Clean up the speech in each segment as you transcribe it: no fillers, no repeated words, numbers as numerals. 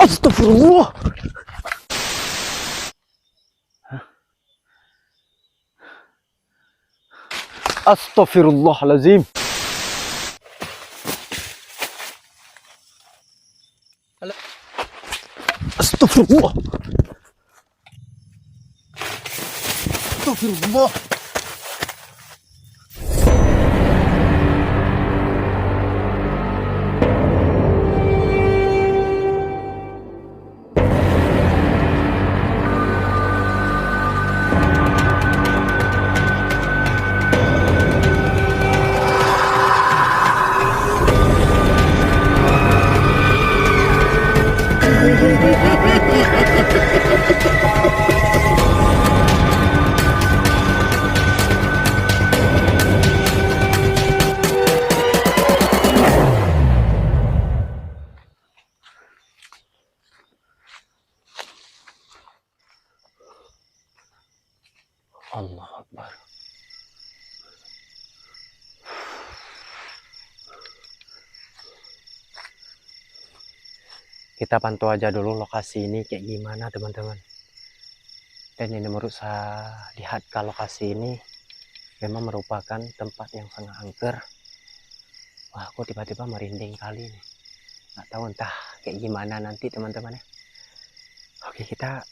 Astagfirullah. Astagfirullahalazim. Astagfirullah. Astagfirullah. Allah Akbar. Kita pantau aja dulu lokasi ini kayak gimana teman-teman. Dan ini menurut saya lihat ke lokasi ini memang merupakan tempat yang sangat angker. Wah, aku tiba-tiba merinding kali ini. Nggak tahu entah kayak gimana nanti teman-teman ya. Oke, kita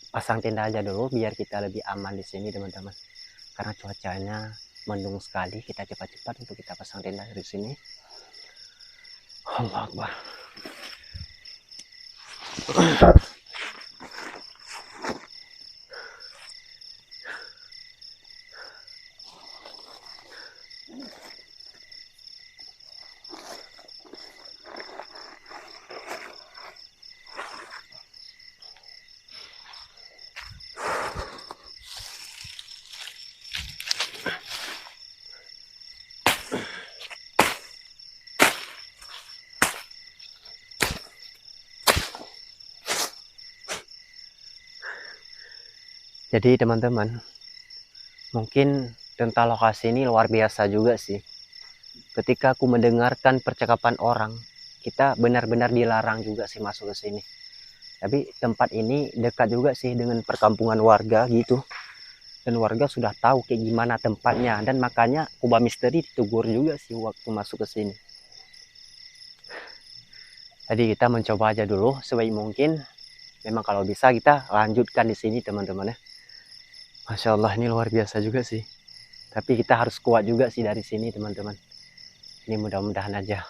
pasang tenda aja dulu biar kita lebih aman di sini teman-teman. Karena cuacanya mendung sekali, kita cepat-cepat untuk kita pasang tenda dari sini. Allah Akbar. Jadi teman-teman, mungkin tentang lokasi ini luar biasa juga sih. Ketika aku mendengarkan percakapan orang, kita benar-benar dilarang juga sih masuk ke sini. Tapi tempat ini dekat juga sih dengan perkampungan warga gitu. Dan warga sudah tahu kayak gimana tempatnya. Dan makanya Kubah Misteri ditegur juga sih waktu masuk ke sini. Jadi kita mencoba aja dulu sebaik mungkin. Memang kalau bisa kita lanjutkan di sini teman-teman ya. Masya Allah, ini luar biasa juga sih. Tapi kita harus kuat juga sih dari sini teman-teman. Ini mudah-mudahan aja.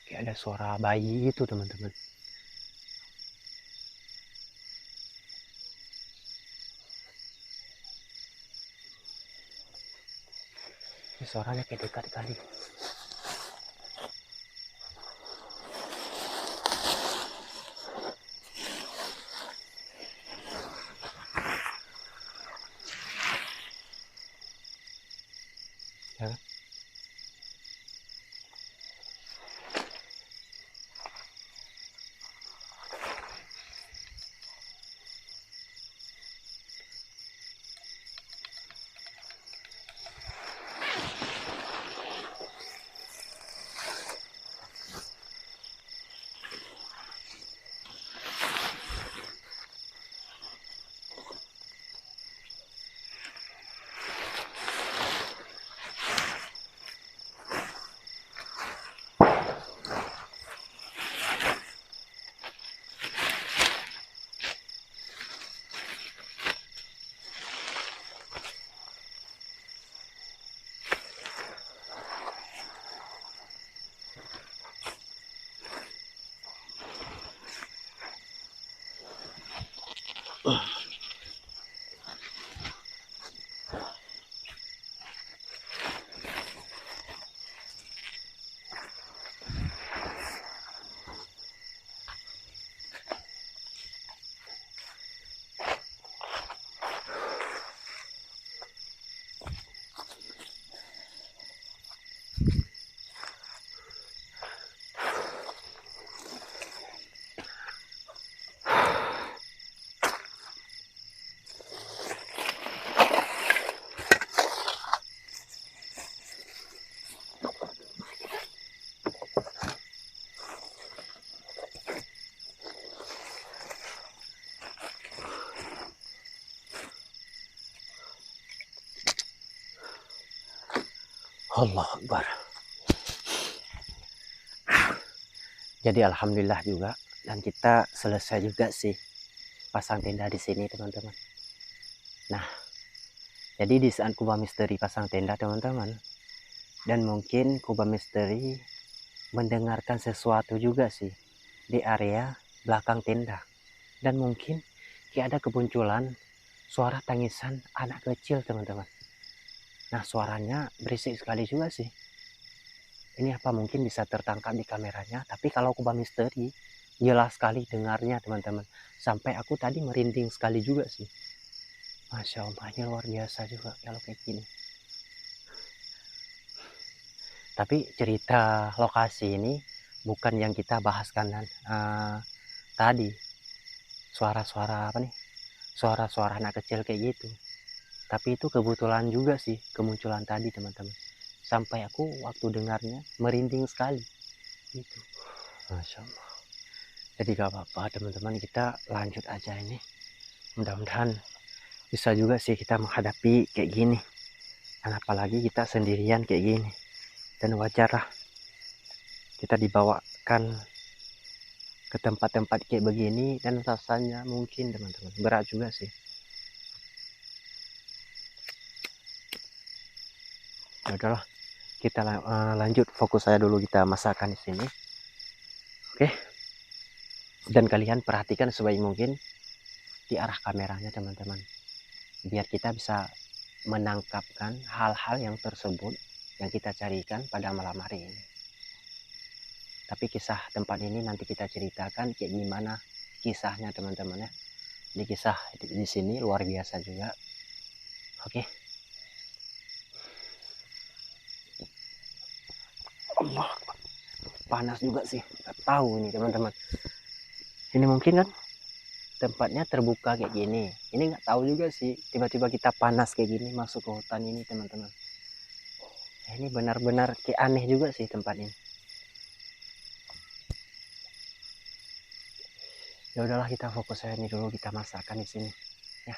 Kayak ada suara bayi itu teman-teman. Ini suaranya kayak dekat kali. Ya. Allah Akbar. Jadi alhamdulillah juga, dan kita selesai juga sih pasang tenda di sini teman-teman. Nah, jadi di saat Kubah Misteri pasang tenda teman-teman, dan mungkin Kubah Misteri mendengarkan sesuatu juga sih di area belakang tenda, dan mungkin kayak ada kemunculan suara tangisan anak kecil teman-teman. Nah, suaranya berisik sekali juga sih. Ini apa mungkin bisa tertangkap di kameranya, tapi kalau Kubah Misteri jelas sekali dengarnya teman-teman, sampai aku tadi merinding sekali juga sih. Masya Allah, ini luar biasa juga kalau kayak gini. Tapi cerita lokasi ini bukan yang kita bahaskan tadi, suara-suara apa nih, suara-suara anak kecil kayak gitu. Tapi itu kebetulan juga sih kemunculan tadi teman-teman, sampai aku waktu dengarnya merinding sekali gitu. Masya Allah. Jadi gak apa-apa teman-teman, kita lanjut aja ini. Mudah-mudahan bisa juga sih kita menghadapi kayak gini, dan apalagi kita sendirian kayak gini. Dan wajar lah kita dibawakan ke tempat-tempat kayak begini, dan rasanya mungkin teman-teman berat juga sih. Ya udahlah, kita lanjut, fokus saya dulu, kita masakan di sini. Oke. Dan kalian perhatikan sebaik mungkin di arah kameranya teman-teman, biar kita bisa menangkapkan hal-hal yang tersebut yang kita carikan pada malam hari ini. Tapi kisah tempat ini nanti kita ceritakan kayak gimana kisahnya teman-teman ya. Di kisah di sini luar biasa juga. Oke. Allah, panas juga sih. Gak tahu ini teman-teman. Ini mungkin kan tempatnya terbuka kayak gini. Ini nggak tahu juga sih. Tiba-tiba kita panas kayak gini masuk ke hutan ini teman-teman. Ini benar-benar kayak aneh juga sih tempat ini. Ya udahlah, kita fokus saya ini dulu, kita masakan di sini ya.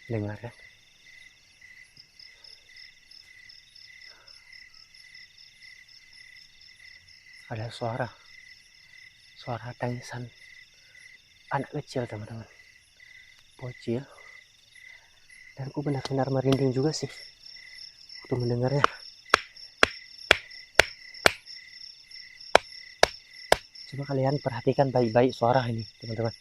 Dengar ya, ada suara tangisan anak kecil teman-teman, bocil. Dan aku benar-benar merinding juga sih waktu mendengarnya. Coba kalian perhatikan baik-baik suara ini teman-teman.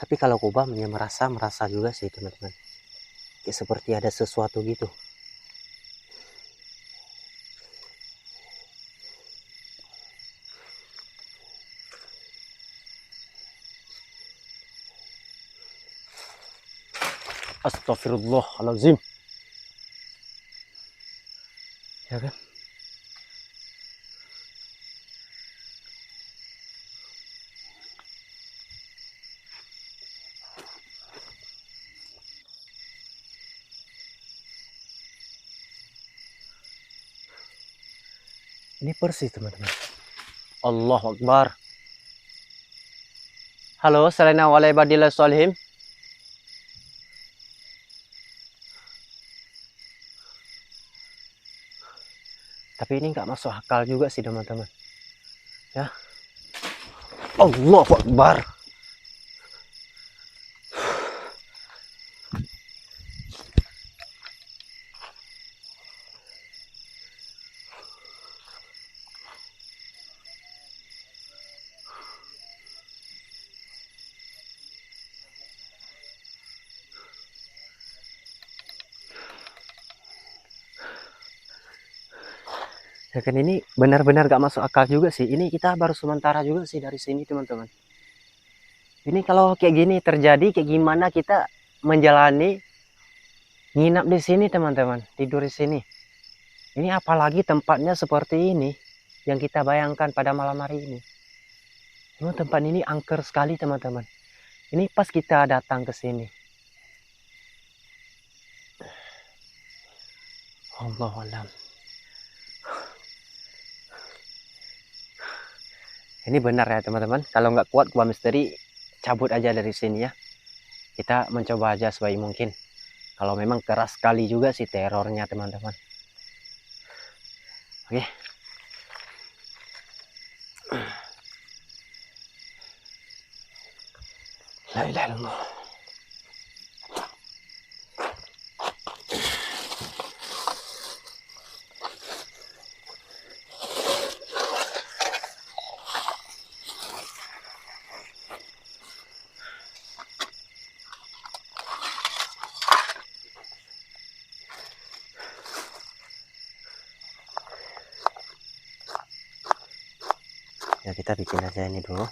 Tapi kalau Kubam ya merasa juga sih teman-teman, kayak seperti ada sesuatu gitu. Astagfirullahaladzim. Ya kan? Ini persis teman-teman. Allahu Akbar. Halo, Assalamualaikum warahmatullahi wabarakatuh. Tapi ini nggak masuk akal juga sih teman-teman. Ya. Allahu Akbar. Ya kan, ini benar-benar gak masuk akal juga sih. Ini kita baru sementara juga sih dari sini teman-teman. Ini kalau kayak gini terjadi, kayak gimana kita menjalani nginap di sini teman-teman, tidur di sini. Ini apalagi tempatnya seperti ini yang kita bayangkan pada malam hari ini. Memang tempat ini angker sekali teman-teman. Ini pas kita datang ke sini. Allahu a'lam. Ini benar ya teman-teman. Kalau nggak kuat gua misteri, cabut aja dari sini ya. Kita mencoba aja sebaik mungkin. Kalau memang keras sekali juga sih terornya teman-teman. Oke. La ilaha illallah. Ya kita bikin aja ini dulu.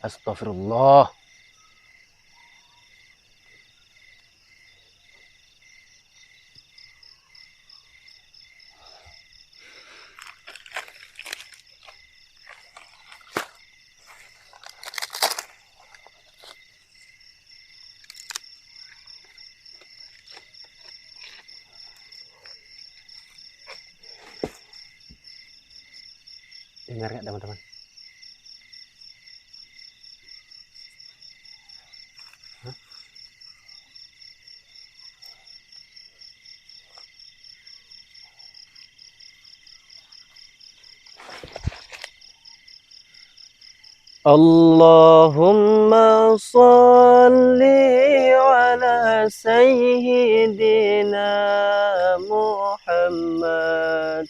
Astagfirullah. Dengar nggak teman-teman? Hah? Allahumma salli ala sayyidina Muhammad.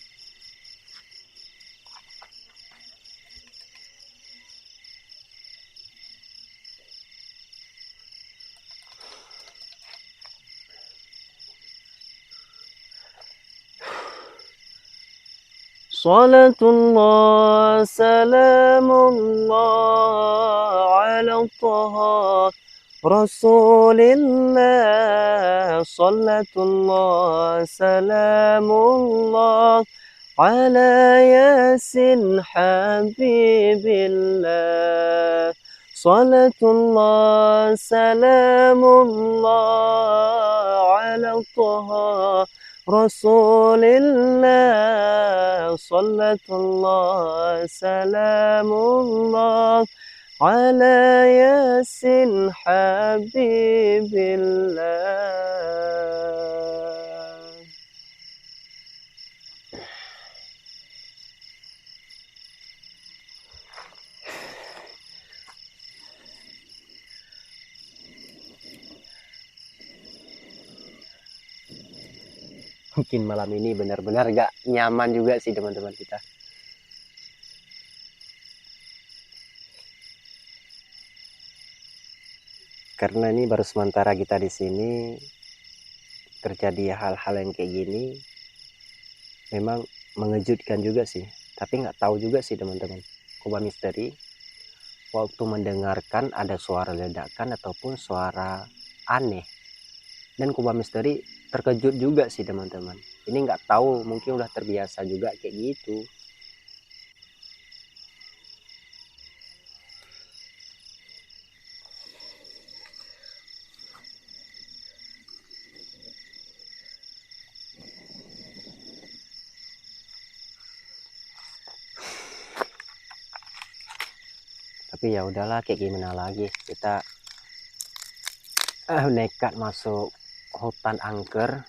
Salatullah salamullah ala taha Rasulillah. Salatullah salamullah ala yasin habibillah. Salatullah salamullah ala taha Rasulillah. Salatullah salamullah ala yasin habibillah. Mungkin malam ini benar-benar gak nyaman juga sih teman-teman kita. Karena ini baru sementara kita di sini, terjadi hal-hal yang kayak gini, memang mengejutkan juga sih. Tapi nggak tahu juga sih teman-teman. Kubah Misteri waktu mendengarkan ada suara ledakan ataupun suara aneh, dan Kubah Misteri terkejut juga sih teman-teman. Ini nggak tahu, mungkin udah terbiasa juga kayak gitu. Tapi ya udahlah, kayak gimana lagi, kita nekat masuk hutan angker,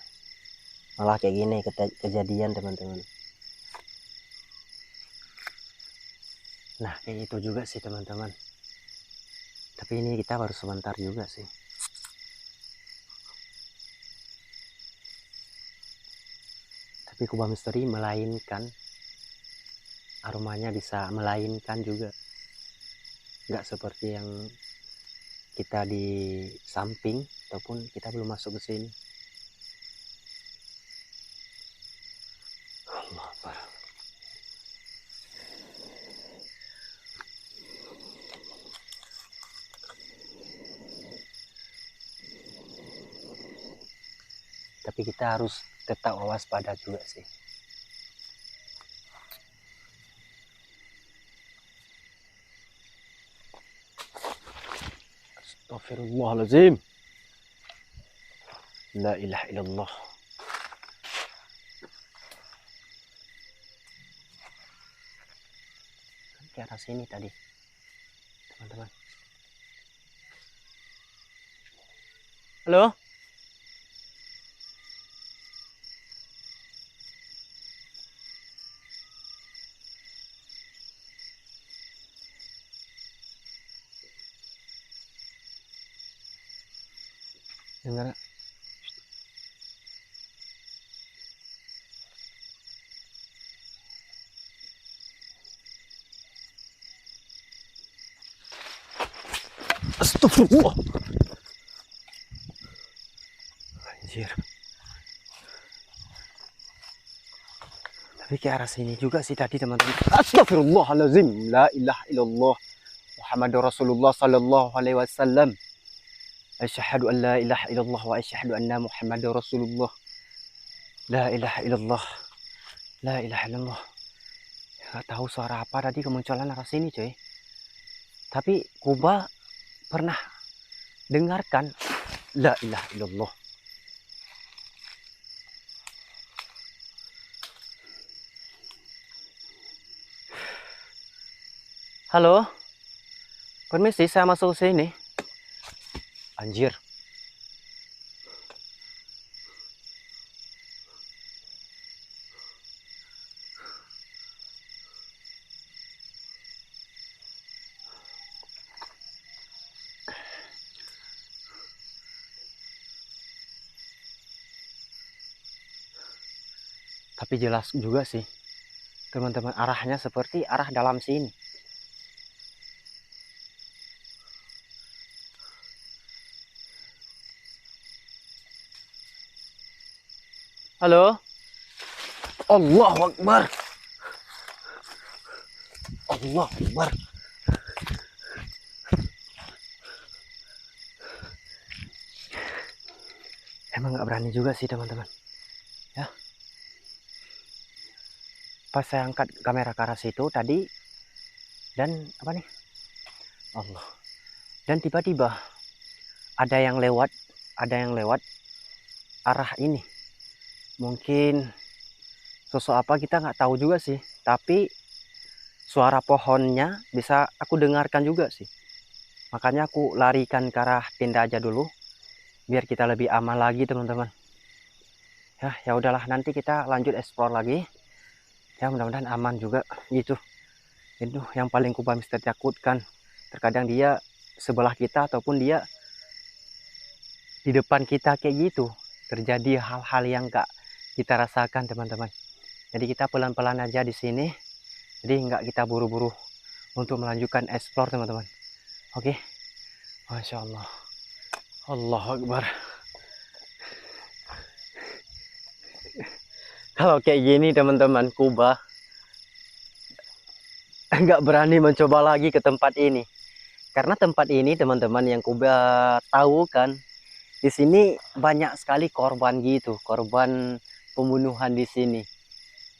malah kayak gini kejadian teman-teman. Nah kayak itu juga sih teman-teman. Tapi ini kita baru sebentar juga sih. Tapi Kubah Misteri melainkan, aromanya bisa melainkan juga. Nggak seperti yang kita di samping ataupun kita belum masuk ke sini. Allah Akbar. Tapi kita harus tetap waspada juga sih. Astaghfirullahaladzim. La ilaha illallah. Ke arah sini tadi teman-teman. Halo? Dengar? Astagfirullah. Anjir. Tapi ke arah sini juga sih tadi teman-teman. Astagfirullahaladzim. La ilaha illallah. Muhammadur Rasulullah sallallahu alaihi wasallam. Asyhadu an la ilaha illallah wa asyhadu anna Muhammadur Rasulullah. La ilaha illallah. La ilaha illallah. Gak tahu suara apa tadi kemunculan arah sini coy. Tapi Kuba pernah dengarkan la ilaha illallah. Halo, permisi saya masuk ke sini. Anjir. Tapi jelas juga sih teman-teman, arahnya seperti arah dalam sini. Halo? Allahu Akbar. Allahu Akbar. Emang nggak berani juga sih teman-teman. Ya. Pas saya angkat kamera ke arah situ tadi, dan apa nih? Allah. Dan tiba-tiba ada yang lewat arah ini. Mungkin sosok apa kita nggak tahu juga sih, tapi suara pohonnya bisa aku dengarkan juga sih. Makanya aku larikan ke arah tenda aja dulu biar kita lebih aman lagi teman-teman. Ya udahlah, nanti kita lanjut explore lagi. Ya mudah-mudahan aman juga gitu. Itu yang paling Kuba Mister takutkan. Terkadang dia sebelah kita ataupun dia di depan kita kayak gitu. Terjadi hal-hal yang gak kita rasakan teman-teman. Jadi kita pelan-pelan aja di sini. Jadi nggak kita buru-buru untuk melanjutkan explore teman-teman. Oke. Masya Allah. Allahu Akbar. Kalau kayak gini teman-teman, Kuba nggak berani mencoba lagi ke tempat ini. Karena tempat ini teman-teman yang Kuba tahu kan, di sini banyak sekali korban gitu, korban pembunuhan di sini.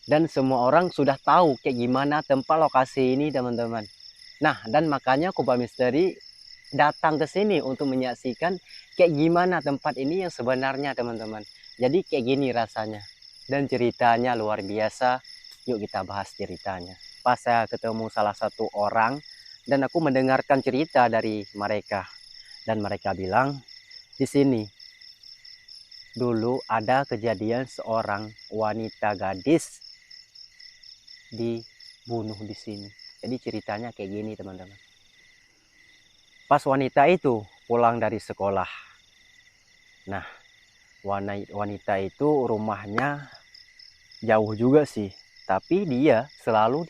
Dan semua orang sudah tahu kayak gimana tempat lokasi ini teman-teman. Nah, dan makanya Kuba Misteri datang ke sini untuk menyaksikan kayak gimana tempat ini yang sebenarnya teman-teman. Jadi kayak gini rasanya. Dan ceritanya luar biasa. Yuk kita bahas ceritanya. Pas saya ketemu salah satu orang dan aku mendengarkan cerita dari mereka. Dan mereka bilang di sini dulu ada kejadian seorang wanita gadis dibunuh di sini. Jadi ceritanya kayak gini teman-teman. Pas wanita itu pulang dari sekolah. Nah, wanita itu rumahnya jauh juga sih. Tapi dia selalu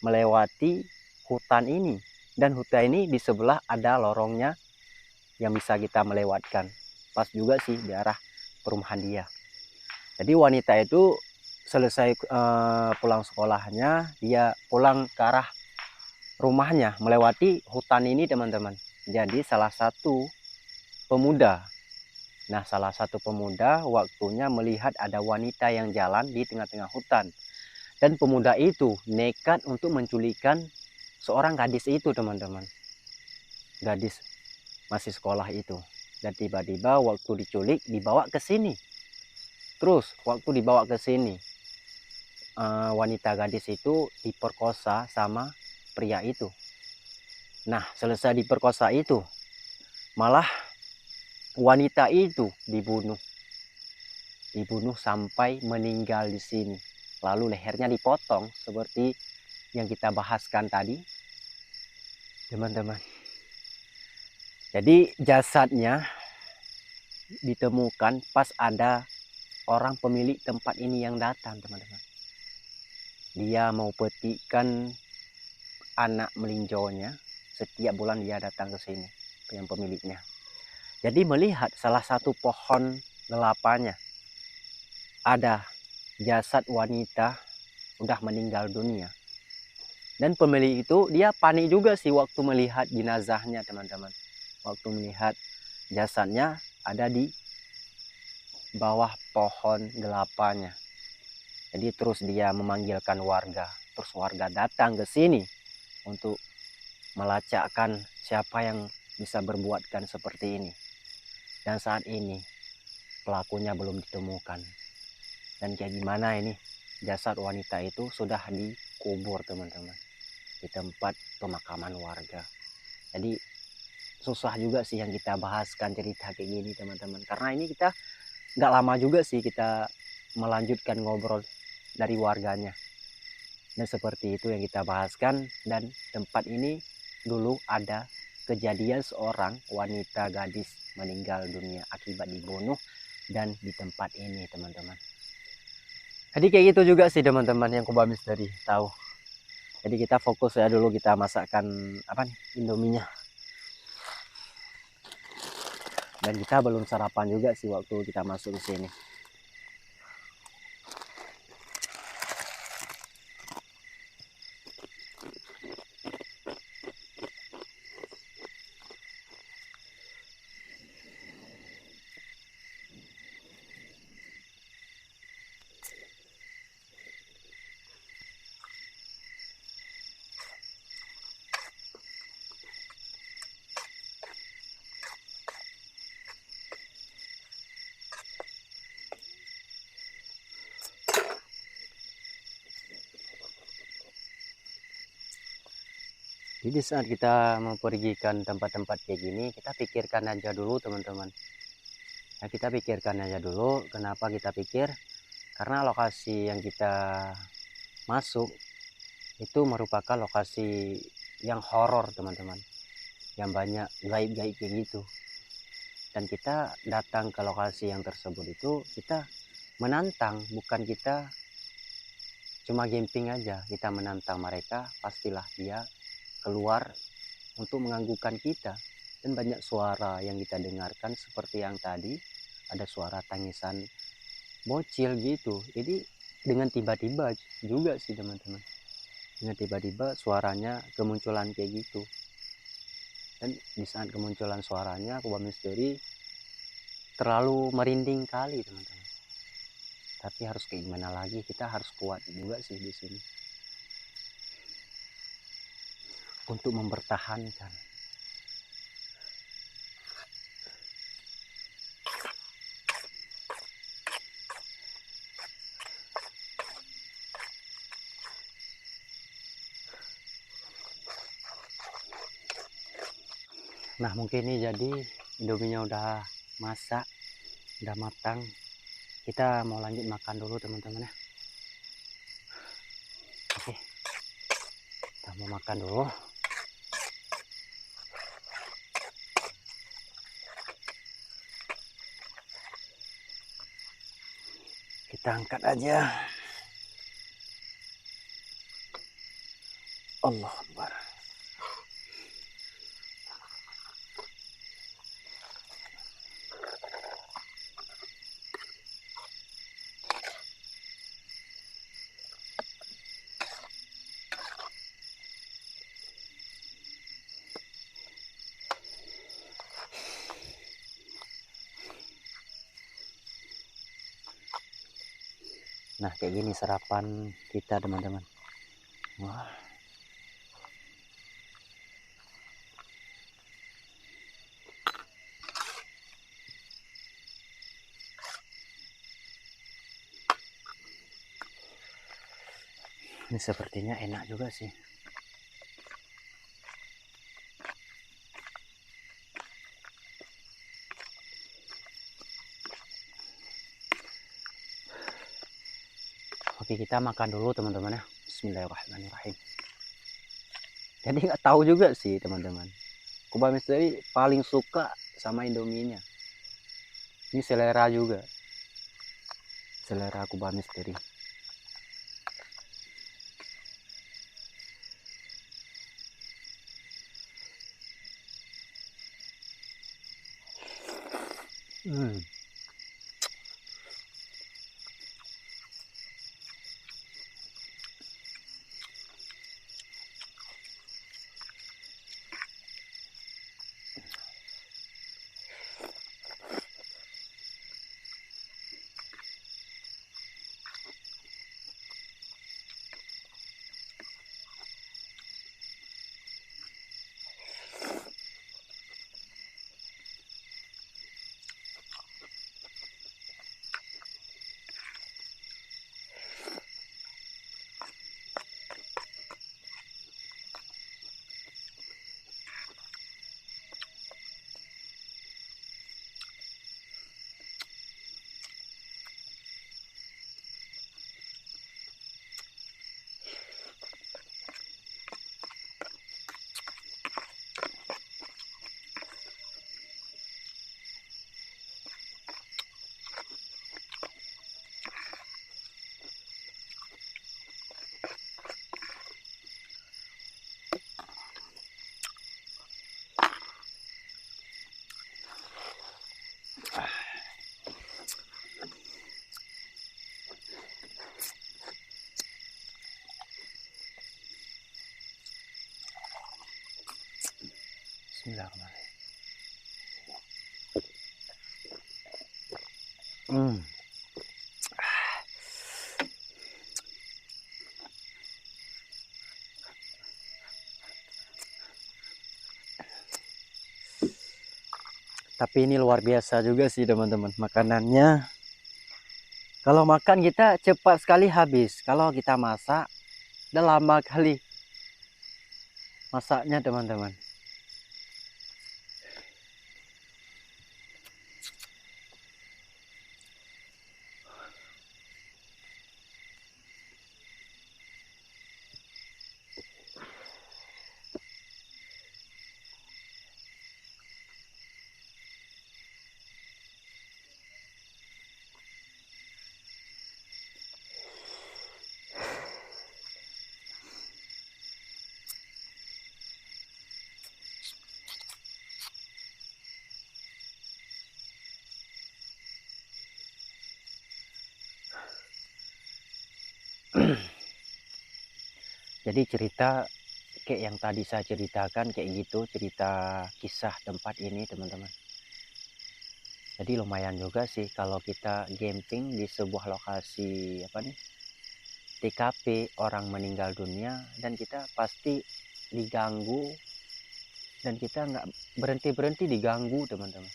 melewati hutan ini. Dan hutan ini di sebelah ada lorongnya yang bisa kita melewatkan. Pas juga sih di arah perumahan dia. Jadi wanita itu selesai pulang sekolahnya, dia pulang ke arah rumahnya melewati hutan ini teman-teman. Jadi salah satu pemuda waktunya melihat ada wanita yang jalan di tengah-tengah hutan. Dan pemuda itu nekat untuk menculikkan seorang gadis itu teman-teman. Gadis masih sekolah itu. Dan tiba-tiba waktu diculik dibawa ke sini. Terus waktu dibawa ke sini, wanita gadis itu diperkosa sama pria itu. Nah, selesai diperkosa itu, malah wanita itu dibunuh sampai meninggal di sini. Lalu lehernya dipotong seperti yang kita bahaskan tadi, teman-teman. Jadi jasadnya ditemukan pas ada orang pemilik tempat ini yang datang, teman-teman. Dia mau petikkan anak melinjonya. Setiap bulan dia datang ke sini, yang pemiliknya. Jadi melihat salah satu pohon kelapanya ada jasad wanita udah meninggal dunia. Dan pemilik itu dia panik juga sih waktu melihat jenazahnya teman-teman. Waktu melihat jasadnya ada di bawah pohon kelapanya. Jadi terus dia memanggilkan warga. Terus warga datang ke sini untuk melacakkan siapa yang bisa berbuatkan seperti ini. Dan saat ini pelakunya belum ditemukan. Dan kayak gimana ini, jasad wanita itu sudah dikubur teman-teman, di tempat pemakaman warga. Jadi susah juga sih yang kita bahaskan cerita kayak gini teman-teman, karena ini kita nggak lama juga sih kita melanjutkan ngobrol dari warganya. Dan seperti itu yang kita bahaskan. Dan tempat ini dulu ada kejadian seorang wanita gadis meninggal dunia akibat dibunuh dan di tempat ini teman-teman. Jadi kayak gitu juga sih teman-teman yang Kuba Misteri tahu. Jadi kita fokus ya dulu, kita masakkan apa nih, Indominya. Dan kita belum sarapan juga sih waktu kita masuk ke sini. Jadi saat kita mempergikan tempat-tempat kayak gini, kita pikirkan aja dulu teman-teman. Ya, kita pikirkan aja dulu. Kenapa kita pikir? Karena lokasi yang kita masuk itu merupakan lokasi yang horor teman-teman, yang banyak gaib-gaib kayak gitu. Dan kita datang ke lokasi yang tersebut itu kita menantang, bukan kita cuma camping aja. Kita menantang mereka, pastilah dia keluar untuk mengganggukan kita. Dan banyak suara yang kita dengarkan seperti yang tadi, ada suara tangisan bocil gitu. Jadi dengan tiba-tiba juga sih teman-teman, dengan tiba-tiba suaranya kemunculan kayak gitu. Dan di saat kemunculan suaranya, Kuba Misteri terlalu merinding kali teman-teman. Tapi harus kayak gimana lagi, kita harus kuat juga sih di sini untuk mempertahankan. Nah mungkin ini jadi Indominya udah masak, udah matang. Kita mau lanjut makan dulu teman-teman ya. Oke, kita mau makan dulu. Kita angkat aja. Allah Akbar. Nah kayak gini sarapan kita teman-teman. Wah, ini sepertinya enak juga sih. Oke, kita makan dulu teman-teman ya. Bismillahirrahmanirrahim. Jadi nggak tahu juga sih teman-teman, Kuba Misteri paling suka sama Indominya. Ini selera juga, selera Kuba Misteri. Bismillahirrahmanirrahim. Tapi ini luar biasa juga sih teman-teman makanannya. Kalau makan kita cepat sekali habis. Kalau kita masak, udah lama kali masaknya teman-teman. Jadi cerita kayak yang tadi saya ceritakan kayak gitu, cerita kisah tempat ini teman-teman. Jadi lumayan juga sih kalau kita camping di sebuah lokasi TKP orang meninggal dunia, dan kita pasti diganggu, dan kita nggak berhenti diganggu teman-teman.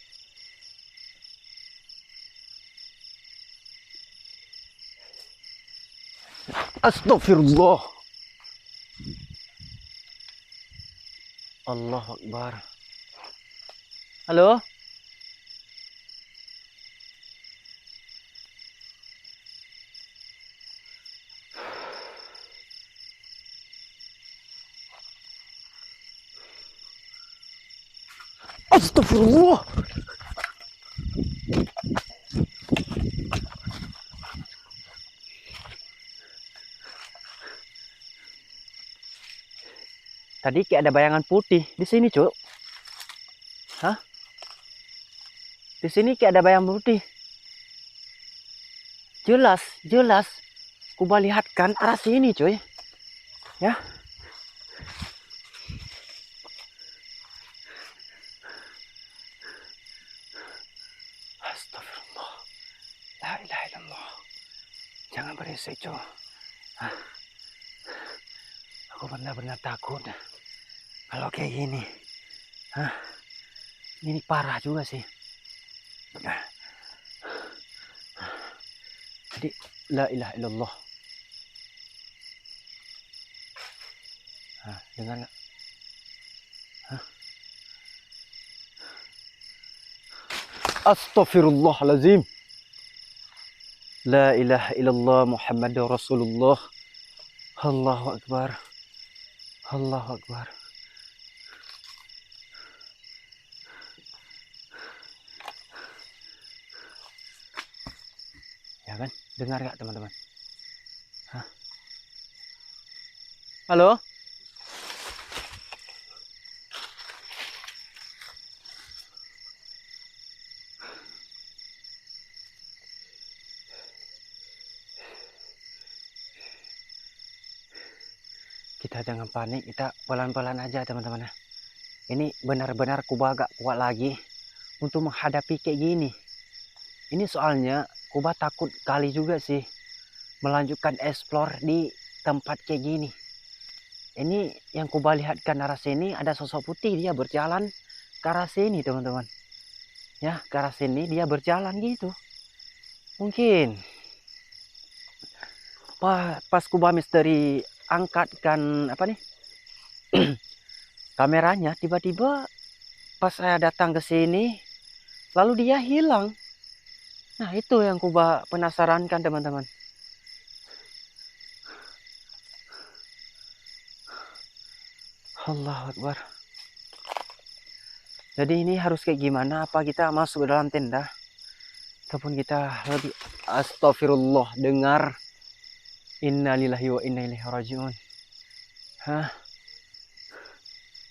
Astagfirullah. Allahu Akbar. Halo? Astagfirullah. Tadi kayak ada bayangan putih di sini, Cuk. Hah? Di sini kayak ada bayangan putih. Jelas, jelas. Kuba lihatkan arah sini, cuy. Ya. Astagfirullah. La ilaha illallah. Jangan berisik, cuy. Aku benar-benar takut kalau kayak gini. Ini parah juga sih. Jadi la ilaha illallah. Dengar nggak? Astaghfirullahalazim. La ilaha illallah Muhammadur Rasulullah. Allahu Akbar. Allahu Akbar. Ya kan? Dengar nggak teman-teman? Halo? Kita jangan panik, kita pelan-pelan aja teman-teman. Ini benar-benar Kuba agak kuat lagi untuk menghadapi kayak gini. Ini soalnya Kuba takut kali juga sih melanjutkan explore di tempat kayak gini. Ini yang Kuba lihatkan arah sini, ada sosok putih, dia berjalan ke arah sini teman-teman. Ya, ke arah sini dia berjalan gitu. Mungkin pas Kuba misteri angkatkan kameranya, tiba-tiba pas saya datang ke sini lalu dia hilang. Nah, itu yang Kuba penasarankan teman-teman. Allahu Akbar. Jadi ini harus kayak gimana? Apa kita masuk ke dalam tenda ataupun kita lebih astagfirullah dengar innalillahi wa inna ilaihi rajiun.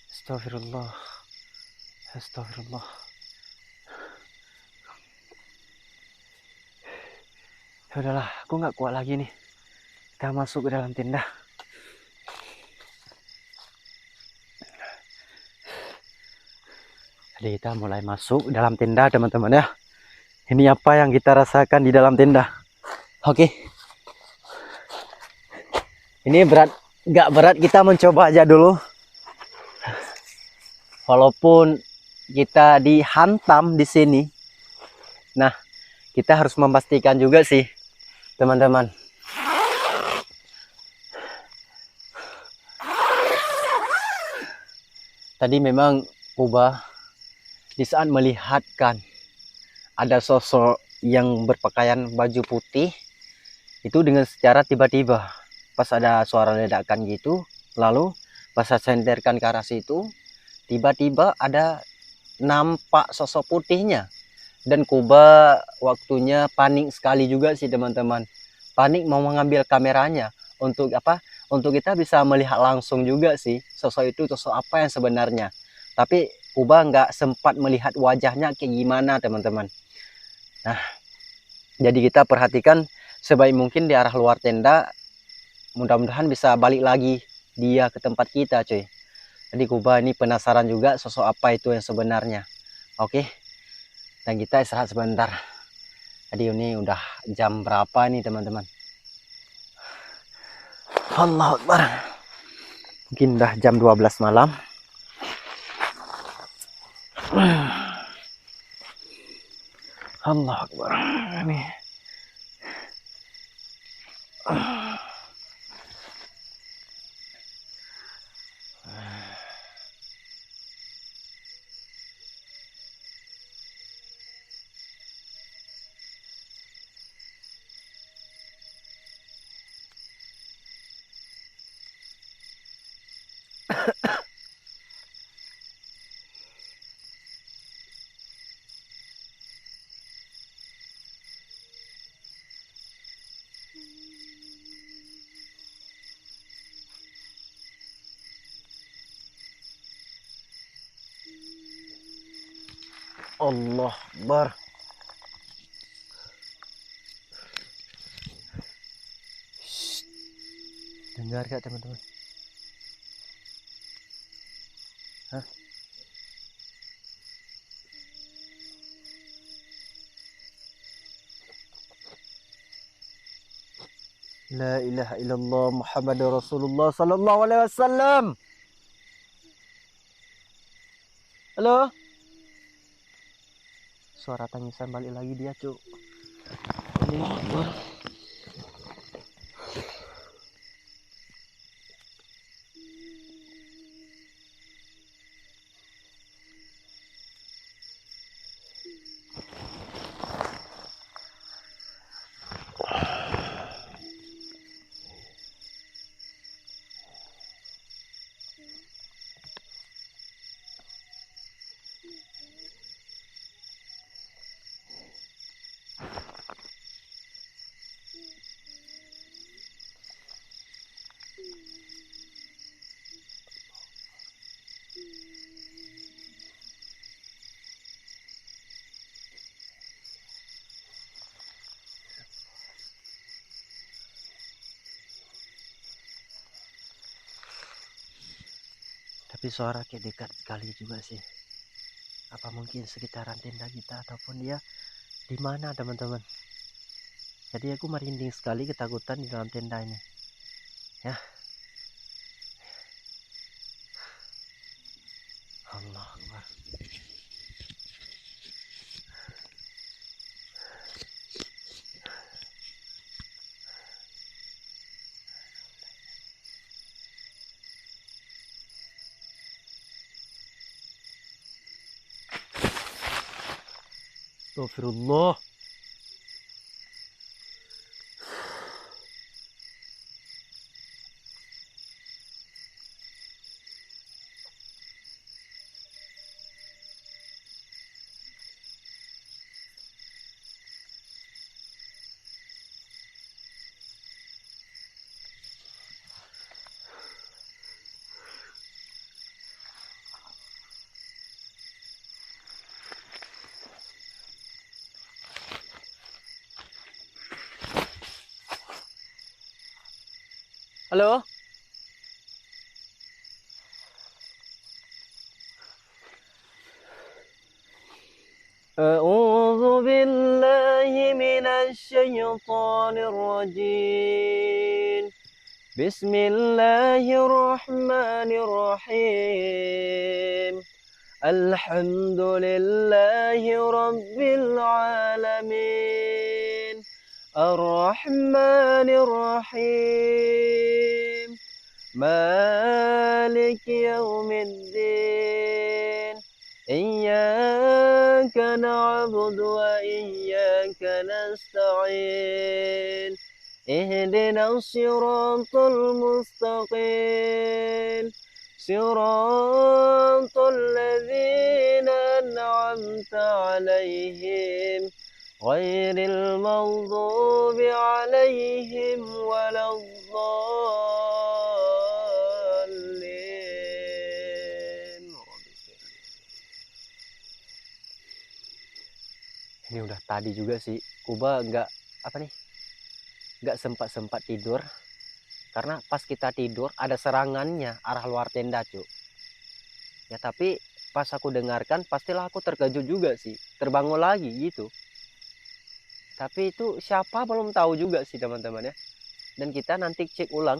Astagfirullah. Astagfirullah. Ya udahlah, aku nggak kuat lagi nih. Kita masuk ke dalam tenda. Jadi kita mulai masuk dalam tenda teman-teman ya. Ini apa yang kita rasakan di dalam tenda. Oke. Ini gak berat, kita mencoba aja dulu. Walaupun kita dihantam di sini. Nah, kita harus memastikan juga sih, teman-teman. Tadi memang Kuba di saat melihatkan ada sosok yang berpakaian baju putih itu dengan secara tiba-tiba pas ada suara ledakan gitu, lalu pas saya senderkan ke arah situ tiba-tiba ada nampak sosok putihnya, dan Kuba waktunya panik sekali juga sih teman-teman. Panik mau mengambil kameranya untuk apa, untuk kita bisa melihat langsung juga sih sosok itu sosok apa yang sebenarnya. Tapi Kuba nggak sempat melihat wajahnya kayak gimana teman-teman. Nah, jadi kita perhatikan sebaik mungkin di arah luar tenda, mudah-mudahan bisa balik lagi dia ke tempat kita cuy. Jadi Kuba ini penasaran juga sosok apa itu yang sebenarnya. Oke, dan kita istirahat sebentar. Jadi ini udah jam berapa nih teman-teman? Allahu Akbar. Mungkin udah jam 12 malam. Allahu Akbar. Ini Allah Akbar. Dengar gak teman-teman? Hah? La ilaha illallah Muhammadur Rasulullah sallallahu alaihi wasallam. Halo? Suara tangisan balik lagi dia, Cuk. Allah Akbar. Tapi suara kayak dekat sekali juga sih. Apa mungkin sekitaran tenda kita ataupun dia di mana teman-teman? Jadi aku merinding sekali, ketakutan di dalam tenda ini. Ya. Allah Akbar. Astagfirullah. Halo? أعوذ بالله من الشيطان الرجيم بسم الله الرحمن الرحيم الحمد لله رب العالمين الرحمن الرحيم مالك يوم الدين إياك نعبد وإياك نستعين اهدنا الصراط المستقيم صراط الذين أنعمت عليهم غير المغضوب عليهم ولا الضالين. Ini udah tadi juga sih Kuba nggak sempat tidur karena pas kita tidur ada serangannya arah luar tenda cuy ya, tapi pas aku dengarkan pastilah aku terkejut juga sih, terbangun lagi gitu, tapi itu siapa belum tahu juga sih teman-teman ya, dan kita nanti cek ulang.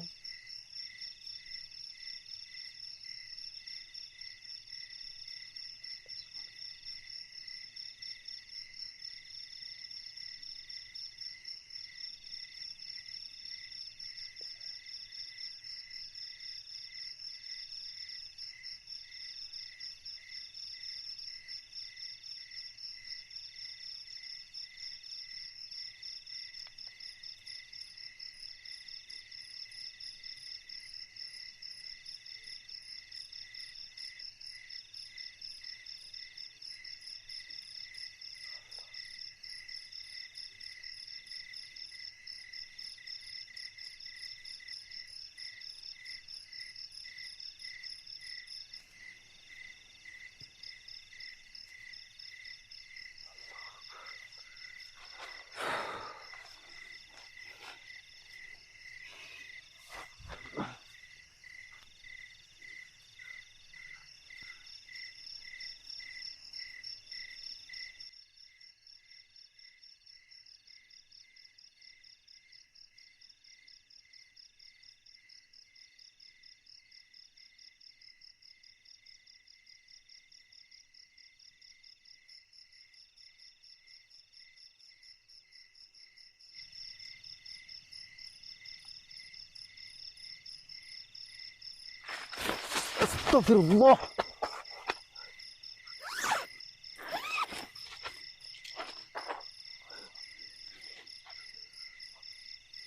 Astagfirullah.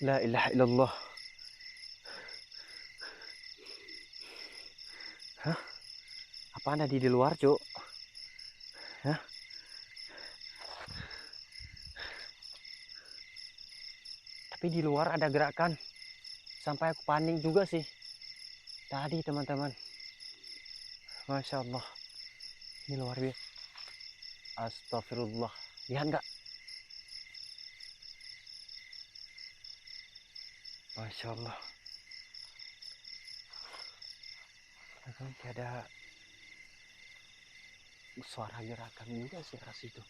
La ilaha illallah. Hah? Apa ada di luar, Cuk? Hah? Tapi di luar ada gerakan. Sampai aku panik juga sih. Tadi, teman-teman. Masya Allah. Ini luar biasa. Astagfirullah. Lihat nggak? Masya Allah. Nanti ada suara gerakan juga sih ras itu.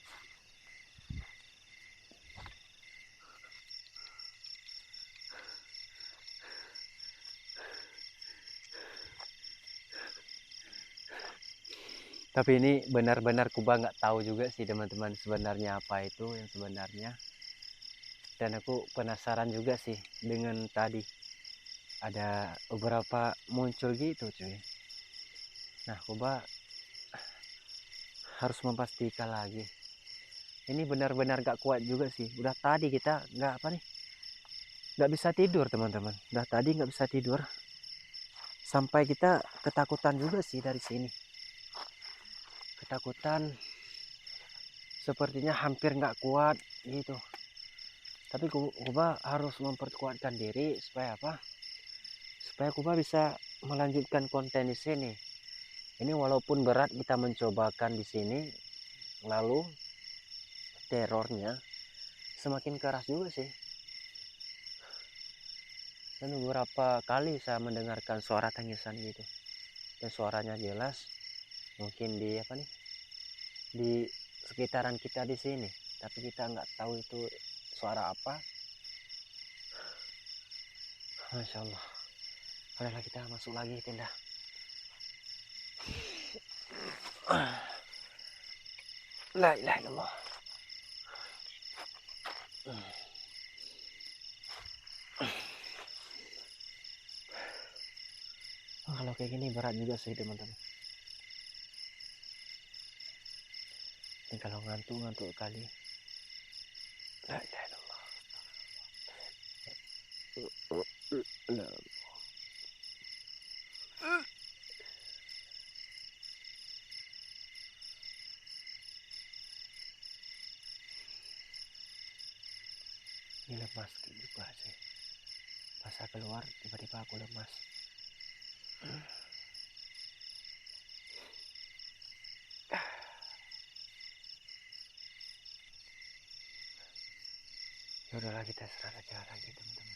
Tapi ini benar-benar Kuba nggak tahu juga sih teman-teman sebenarnya apa itu yang sebenarnya. Dan aku penasaran juga sih dengan tadi ada beberapa muncul gitu cuy. Nah Kuba harus memastikan lagi. Ini benar-benar gak kuat juga sih. Udah tadi kita nggak bisa tidur teman-teman. Udah tadi nggak bisa tidur. Sampai kita ketakutan juga sih dari sini. Ketakutan sepertinya hampir nggak kuat gitu. Tapi Kuba harus memperkuatkan diri supaya apa? Supaya Kuba bisa melanjutkan konten di sini. Ini walaupun berat kita mencobakan di sini, lalu terornya semakin keras juga sih. Dan beberapa kali saya mendengarkan suara tangisan gitu. Dan suaranya jelas. Mungkin di sekitaran kita di sini, tapi kita nggak tahu itu suara apa. Masya Allah. Udahlah, kita masuk lagi tenda. La ilaha illallah. Kalau kayak gini berat juga sih teman-teman. Ini kalau ngantuk kali. La ilaha illallah. La. Ini lemas juga sih. Pas saya keluar tiba-tiba aku lemas. Ya udahlah, kita istirahat aja lagi teman-teman.